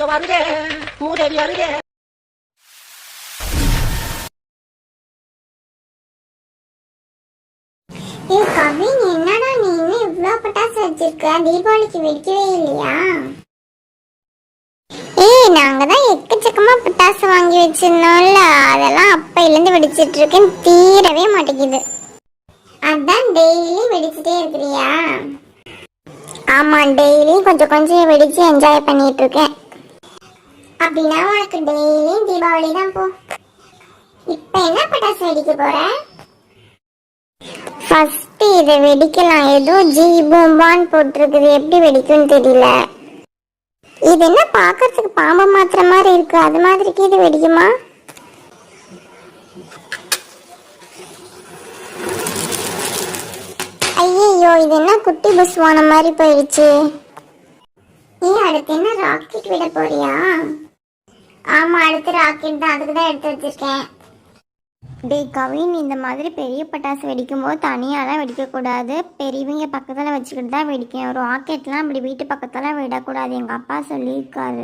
ஐயோ வருதே மூதேவி வருதே. கவின், என்னடா நீ இன்னும் இவ்வளவு பட்டாசு வச்சிருக்க? தீபாவளிக்கு வெடிக்கவே இல்லையா? நாங்க தான் எக்கச்சக்கமா பட்டாசு வாங்கி வச்சிருந்தோம்ல, அதெல்லாம் அப்பையில இருந்து வெடிச்சிட்டு இருக்கேன், தீரவே மாட்டேங்குது. அதான் டெய்லி வெடிச்சுட்டே இருக்கிறியா? ஆமா, டெய்லி கொஞ்சம் கொஞ்சம் வெடிச்சு என்ஜாய் பண்ணிட்டு இருக்கேன். அப்படின்னா உனக்கு டெய்லியும் தீபாவளி தான் போ. இப்ப என்ன பட்டாசு வெடிக்க போற? ஃபர்ஸ்ட் இதை வெடிக்கலாம். ஏதோ ஜி பூம்பான்னு போட்டிருக்குது, எப்படி வெடிக்கும்னு தெரியல. இது என்ன பாக்கிறதுக்கு பாம்பு மாத்திர மாதிரி இருக்கு, அது மாதிரிக்கு இது வெடிக்குமா? ஐயோ, இது என்ன குட்டி புஸ்வான மாதிரி போயிடுச்சு. அடுத்து என்ன ராக்கெட் விட போறியா? ஆமா, அடுத்து ராக்கெட் தான், அதுக்கு தான் எடுத்து வச்சிருக்கேன். டேய் கவின், இந்த மாதிரி பெரிய பட்டாசு வெடிக்கும் போது தனியாலாம் வெடிக்கக்கூடாது, பெரியவங்க பக்கத்தில் வச்சுக்கிட்டு தான் வெடிக்கணும். ராக்கெட்லாம் அப்படி வீட்டு பக்கத்தில் விடக்கூடாது, எங்கள் அப்பா சொல்லியிருக்காரு.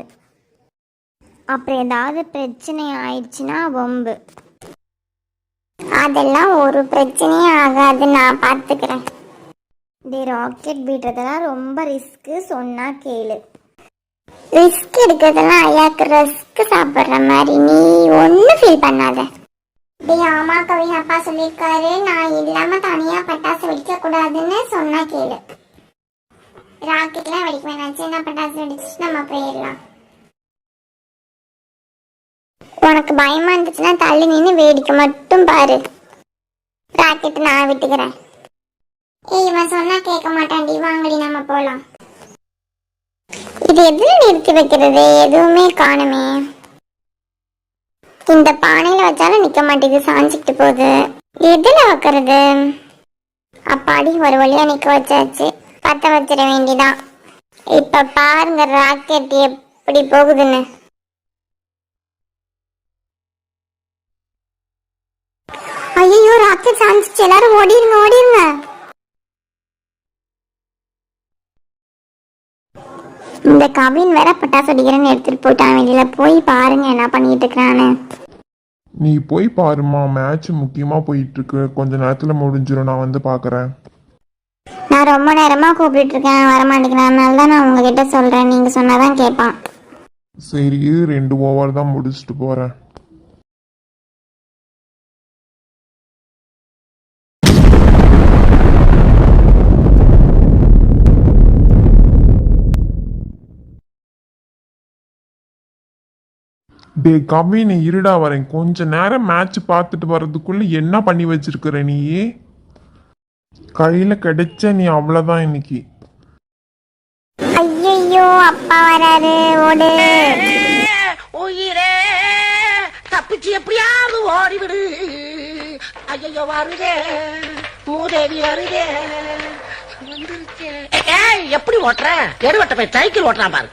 அப்புறம் ஏதாவது பிரச்சனை ஆயிடுச்சுன்னா வம்பு. அதெல்லாம் ஒரு பிரச்சனையும் ஆகாது, நான் பார்த்துக்கிறேன். டே, ராக்கெட் விடுறதெல்லாம் ரொம்ப ரிஸ்க்கு, சொன்னா கேளு. ரிஸ்க் எடுக்கிறதெல்லாம் ஐயாக்கு ரிஸ்க் சாப்பிட்ற மாதிரி, நீ ஒன்றும் ஃபீல் பண்ணாத. டேய் ஆமா கவின், அப்பா சொல்லியிருக்காரு நான் இல்லாம தனியா பட்டாசு வெடிக்க கூடாதுன்னு, சொன்னா கேளு. ராக்கெட்லாம் வெடிக்க வேணாம், சின்ன பட்டாசு வெடிச்சு நம்ம போயிடலாம். உனக்கு பயமா இருந்துச்சுன்னா தள்ளி நின்று வேடிக்கை மட்டும் பாரு, ராக்கெட் நான் விட்டுக்கிறேன். இவன் சொன்னா கேட்க மாட்டான்டி, வாங்கடி நம்ம போலாம். இது எதுல நிறுத்தி வைக்கிறது? எதுவுமே காணுமே. இந்த பானையில வச்சாலும் நிக்க மாட்டேங்குது, சாஞ்சிக்கிட்டு போகுது. எதுல வைக்கிறது? அப்பாடி, ஒரு வழியா நிக்க வச்சாச்சு, பத்த வச்சிட வேண்டிதான். இப்ப பாருங்க ராக்கெட் எப்படி போகுதுன்னு. ஐயோ, ராக்கெட் சாஞ்சிச்சு, எல்லாரும் ஓடிருங்க ஓடிருங்க. இந்த கவின் வேற பட்டாசு அடிக்கிறேன்னு எடுத்துட்டு போயிட்டான் வெளியில. போய் பாருங்க என்ன பண்ணிட்டு இருக்கிறான்னு. நீ போய் பாருமா, மேட்ச் முக்கியமா போயிட்டு இருக்கு, கொஞ்ச நேரத்துல முடிஞ்சிடும், நான் வந்து பாக்குறேன். நான் ரொம்ப நேரமா கூப்பிட்டு இருக்கேன், வரமாட்டேங்கிறேன், அதனால தான் நான் உங்ககிட்ட சொல்றேன், நீங்க சொன்னாதான் கேட்பான். சரி, 2 ஓவர் தான் முடிச்சுட்டு போறேன். டே கவின், இருடா வரேன், கொஞ்ச நேரம் மேட்ச் பார்த்துட்டு வர்றதுக்குள்ள என்ன பண்ணி வச்சிருக்கிற நீ? கையில கிடைச்ச நீ அவ்வளவுதான் இன்னைக்கு. ஐயோ, அப்பா வராரு, ஓடு. உயிரே தப்பிச்சு எப்படியாவது ஓடிவிடு. ஐயோ வருதே மூதேவி வருதே. எப்படி ஓட்டுற? எடுவட்ட போய் சைக்கிள் ஓட்டுறான் பாரு.